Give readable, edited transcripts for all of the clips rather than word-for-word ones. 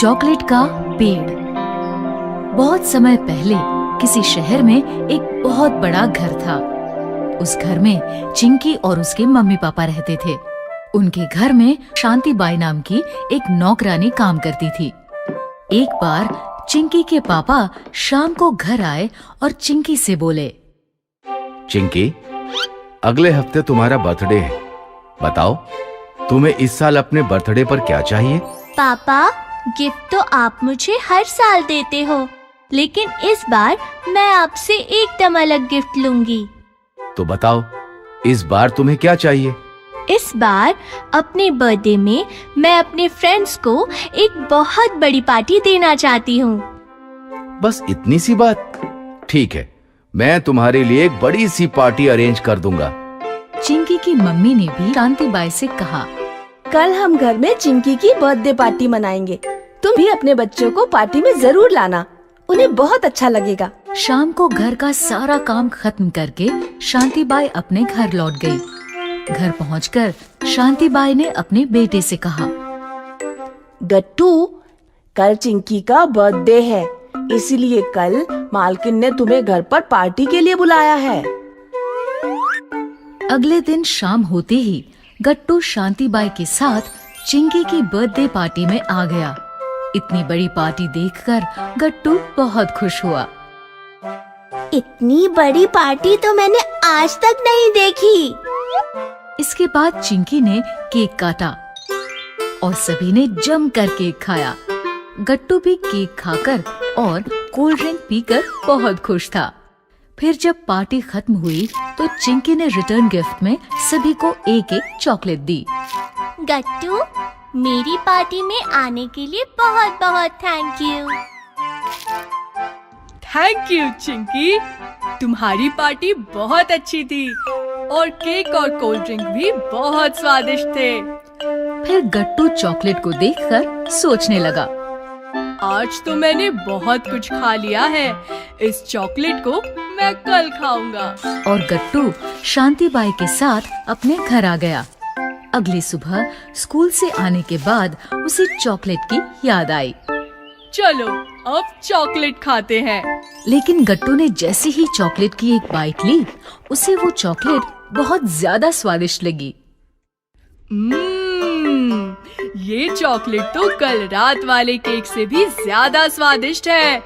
Chocolate का पेड़। बहुत समय पहले किसी शहर में एक बहुत बड़ा घर था। उस घर में चिंकी और उसके मम्मी पापा रहते थे। उनके घर में शांति बाई नाम की एक नौकरानी काम करती थी। एक बार चिंकी के पापा शाम को घर आए और चिंकी से बोले, चिंकी, अगले हफ्ते तुम्हारा बर्थडे है। बताओ, तुम्हें इस साल अपने बर्थडे पर क्या चाहिए? पापा, गिफ्ट तो आप मुझे हर साल देते हो, लेकिन इस बार मैं आपसे एकदम अलग गिफ्ट लूंगी। तो बताओ, इस बार तुम्हें क्या चाहिए? इस बार अपने बर्थडे में मैं अपने फ्रेंड्स को एक बहुत बड़ी पार्टी देना चाहती हूँ। बस इतनी सी बात? ठीक है, मैं तुम्हारे लिए एक बड़ी सी पार्टी अरेंज कर दूंगा। चिंकी की मम्मी ने भी शांति बाई से कहा, कल हम घर में चिंकी की बर्थडे पार्टी मनाएंगे। तुम भी अपने बच्चों को पार्टी में जरूर लाना, उन्हें बहुत अच्छा लगेगा। शाम को घर का सारा काम खत्म करके शांति बाई अपने घर लौट गई। घर पहुंचकर शांति बाई ने अपने बेटे से कहा, गट्टू, कल चिंकी का बर्थडे है, इसीलिए कल मालकिन ने तुम्हें घर पर पार्टी के लिए बुलाया है। अगले दिन शाम होते ही गट्टू शांति बाई के साथ चिंकी की बर्थडे पार्टी में आ गया। इतनी बड़ी पार्टी देखकर गट्टू बहुत खुश हुआ। इतनी बड़ी पार्टी तो मैंने आज तक नहीं देखी। इसके बाद चिंकी ने केक काटा और सभी ने जमकर केक खाया। गट्टू भी केक खाकर और कोल्ड ड्रिंक पीकर बहुत खुश था। फिर जब पार्टी खत्म हुई तो चिंकी ने रिटर्न गिफ्ट में सभी को एक एक चॉकलेट दी। गट्टू, मेरी पार्टी में आने के लिए बहुत बहुत thank you. Thank you Chinki, तुम्हारी पार्टी बहुत अच्छी थी और केक और कोल्ड ड्रिंक भी बहुत स्वादिष्ट थे। फिर गट्टू चॉकलेट को देखकर सोचने लगा, आज तो मैंने बहुत कुछ खा लिया है, इस चॉकलेट को मैं कल खाऊंगा। और गट्टू शांति बाई के साथ अपने घर आ गया। अगली सुबह स्कूल से आने के बाद उसे चॉकलेट की याद आई। चलो अब चॉकलेट खाते हैं। लेकिन गट्टू ने जैसे ही चॉकलेट की एक बाइट ली, उसे वो चॉकलेट बहुत ज्यादा स्वादिष्ट लगी। ये चॉकलेट तो कल रात वाले केक से भी ज्यादा स्वादिष्ट है।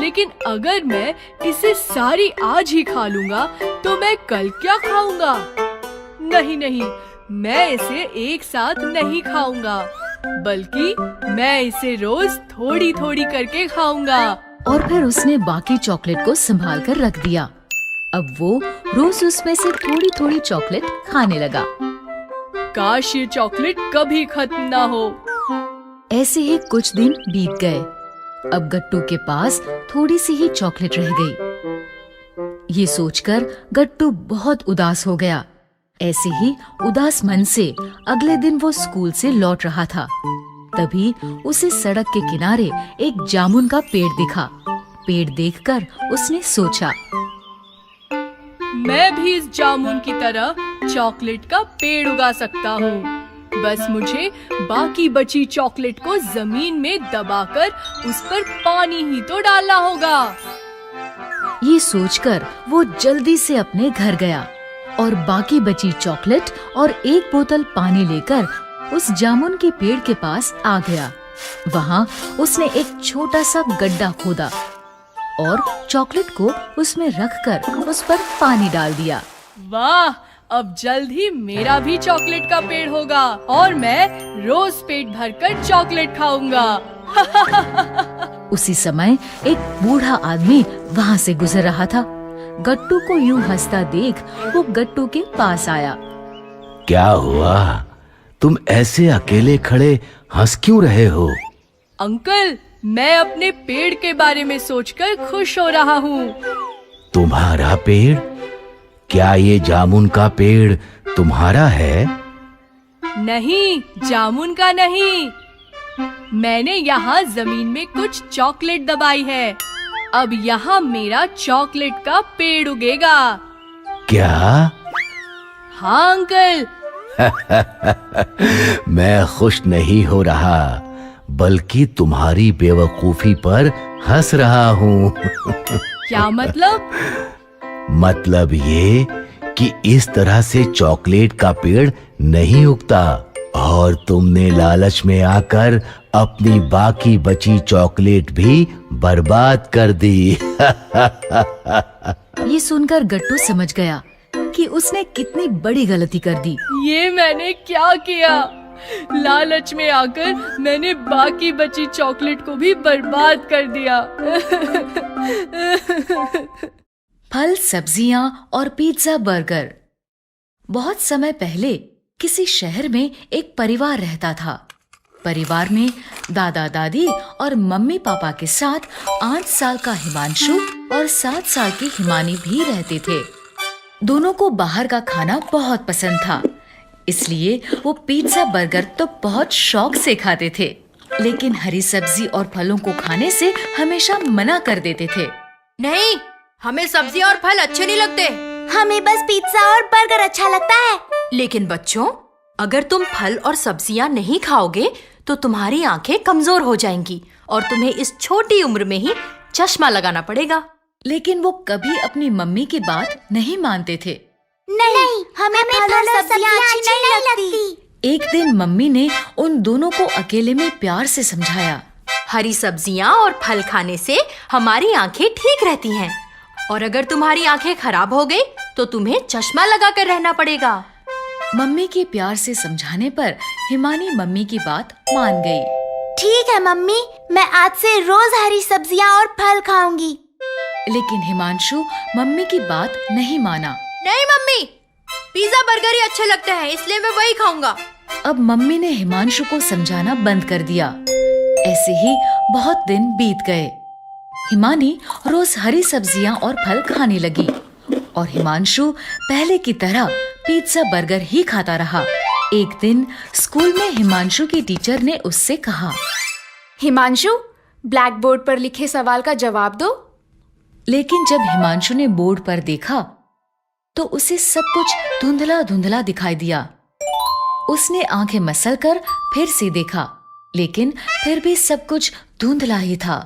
लेकिन अगर मैं इसे सारी आज ही खा लूंगा तो मैं कल क्या खाऊंगा? नहीं नहीं, मैं इसे एक साथ नहीं खाऊंगा, बल्कि मैं इसे रोज थोड़ी थोड़ी करके खाऊंगा। और फिर उसने बाकी चॉकलेट को संभाल कर रख दिया। अब वो रोज उसमें से थोड़ी थोड़ी चॉकलेट खाने लगा। काश ये चॉकलेट कभी खत्म ना हो। ऐसे ही कुछ दिन बीत गए। अब गट्टू के पास थोड़ी सी ही चॉकलेट रह गई। ये सोचकर गट्टू बहुत उदास हो गया। ऐसे ही उदास मन से अगले दिन वो स्कूल से लौट रहा था। तभी उसे सड़क के किनारे एक जामुन का पेड़ दिखा। पेड़ देखकर उसने सोचा, मैं भी इस जामुन की तरह चॉकलेट का पेड़ उगा सकता हूँ। बस मुझे बाकी बची चॉकलेट को जमीन में दबाकर उस पर पानी ही तो डालना होगा। ये सोचकर वो जल्दी से अपने घर गया और बाकी बची चॉकलेट और एक बोतल पानी लेकर उस जामुन के पेड़ के पास आ गया। वहाँ उसने एक छोटा सा गड्ढा खोदा और चॉकलेट को उसमें रखकर उस पर पानी डाल दिया। वाह, अब जल्द ही मेरा भी चॉकलेट का पेड़ होगा और मैं रोज पेट भरकर चॉकलेट खाऊंगा। उसी समय एक बूढ़ा आदमी वहाँ से गुजर रहा था। गट्टू को यूं हंसता देख वो गट्टू के पास आया। क्या हुआ? तुम ऐसे अकेले खड़े हंस क्यों रहे हो? अंकल, मैं अपने पेड़ के बारे में सोचकर खुश हो रहा हूँ। तुम्हारा पेड़? क्या ये जामुन का पेड़ तुम्हारा है? नहीं, जामुन का नहीं। मैंने यहाँ जमीन में कुछ चॉकलेट दबाई है। अब यहाँ मेरा चॉकलेट का पेड़ उगेगा। क्या? हाँ अंकल। मैं खुश नहीं हो रहा, बल्कि तुम्हारी बेवकूफी पर हंस रहा हूँ। क्या मतलब? मतलब ये कि इस तरह से चॉकलेट का पेड़ नहीं उगता और तुमने लालच में आकर अपनी बाकी बची चॉकलेट भी बर्बाद कर दी। ये सुनकर गट्टू समझ गया कि उसने कितनी बड़ी गलती कर दी। ये मैंने क्या किया? लालच में आकर मैंने बाकी बची चॉकलेट को भी बर्बाद कर दिया। फल, सब्जियां और पिज्जा, बर्गर। बहुत समय पहले किसी शहर में एक परिवार रहता था। परिवार में दादा दादी और मम्मी पापा के साथ 8 साल का हिमांशु और 7 साल की हिमानी भी रहते थे। दोनों को बाहर का खाना बहुत पसंद था, इसलिए वो पिज्जा बर्गर तो बहुत शौक से खाते थे, लेकिन हरी सब्जी और फलों को खाने से हमेशा मना कर देते थे। नहीं, हमें सब्जी और फल अच्छे नहीं लगते। हमें बस पिज्जा और बर्गर अच्छा लगता है। लेकिन बच्चों, अगर तुम फल और सब्जियां नहीं खाओगे तो तुम्हारी आंखें कमजोर हो जाएंगी और तुम्हें इस छोटी उम्र में ही चश्मा लगाना पड़ेगा। लेकिन वो कभी अपनी मम्मी की बात नहीं मानते थे। नहीं, हमें फल और सब्जियां अच्छी नहीं लगती। एक दिन मम्मी ने उन दोनों को अकेले में प्यार से समझाया। हरी सब्जियां और फल खाने से हमारी आंखें ठीक रहती हैं और अगर तुम्हारी आंखें खराब हो गई तो तुम्हें चश्मा लगाकर रहना पड़ेगा। मम्मी के प्यार से समझाने पर हिमानी मम्मी की बात मान गई। ठीक है मम्मी, मैं आज से रोज हरी सब्जियां और फल खाऊंगी। लेकिन हिमांशु मम्मी की बात नहीं माना। नहीं मम्मी, पिज्जा बर्गर ही अच्छे लगते हैं, इसलिए मैं वही खाऊंगा। अब मम्मी ने हिमांशु को समझाना बंद कर दिया। ऐसे ही बहुत दिन बीत गए। हिमानी रोज हरी सब्जियां और फल खाने लगी और हिमांशु पहले की तरह पिज्जा बर्गर ही खाता रहा। एक दिन स्कूल में हिमांशु की टीचर ने उससे कहा, हिमांशु, ब्लैक बोर्ड पर लिखे सवाल का जवाब दो। लेकिन जब हिमांशु ने बोर्ड पर देखा तो उसे सब कुछ धुंधला धुंधला दिखाई दिया। उसने आंखें मसलकर फिर से देखा, लेकिन फिर भी सब कुछ धुंधला ही था।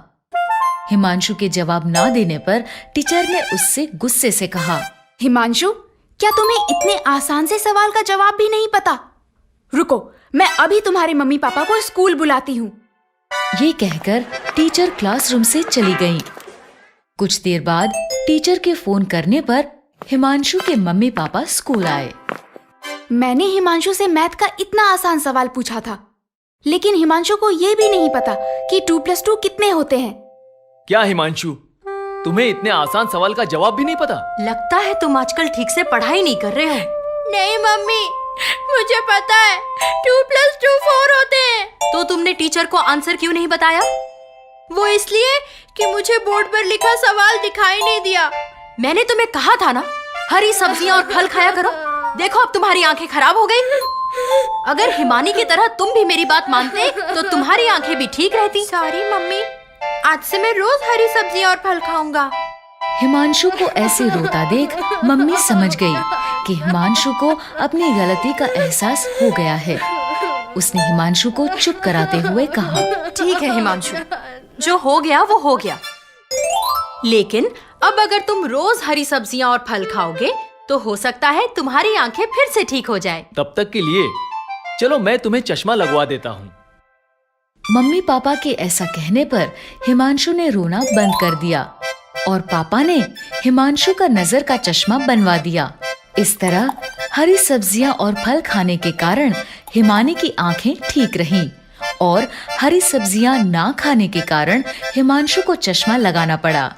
हिमांशु के जवाब ना देने पर टीचर ने उससे गुस्से से कहा, हिमांशु, क्या तुम्हें इतने आसान से सवाल का जवाब भी नहीं पता? रुको, मैं अभी तुम्हारे मम्मी पापा को स्कूल बुलाती हूँ। ये कहकर टीचर क्लासरूम से चली गई। कुछ देर बाद टीचर के फोन करने पर हिमांशु के मम्मी पापा स्कूल आए। मैंने हिमांशु से मैथ का इतना आसान सवाल पूछा था, लेकिन हिमांशु को ये भी नहीं पता कि 2+2 कितने होते हैं। क्या हिमांशु, तुम्हें इतने आसान सवाल का जवाब भी नहीं पता? लगता है तुम आजकल ठीक से पढ़ाई नहीं कर रहे हो। नहीं मम्मी, मुझे पता है 2+2 4 होते हैं। तो तुमने टीचर को आंसर क्यों नहीं बताया? वो इसलिए कि मुझे बोर्ड पर लिखा सवाल दिखाई नहीं दिया। मैंने तुम्हें कहा था ना, हरी सब्जियां और फल खाया करो। देखो अब तुम्हारी आंखें खराब हो गई। अगर हिमानी की तरह तुम भी मेरी बात मानते तो तुम्हारी आंखें भी ठीक रहती। सॉरी मम्मी, आज से मैं रोज हरी सब्जियां और फल खाऊंगा। हिमांशु को ऐसे रोता देख मम्मी समझ गई कि हिमांशु को अपनी गलती का एहसास हो गया है। उसने हिमांशु को चुप कराते हुए कहा, ठीक है हिमांशु, जो हो गया वो हो गया। लेकिन अब अगर तुम रोज हरी सब्जियां और फल खाओगे तो हो सकता है तुम्हारी आंखें फिर से ठीक हो जाएं। तब तक के लिए चलो मैं तुम्हें चश्मा लगवा देता हूँ। मम्मी पापा के ऐसा कहने पर हिमांशु ने रोना बंद कर दिया और पापा ने हिमांशु का नजर का चश्मा बनवा दिया। इस तरह हरी सब्जियां और फल खाने के कारण हिमानी की आंखें ठीक रहीं और हरी सब्जियां ना खाने के कारण हिमांशु को चश्मा लगाना पड़ा।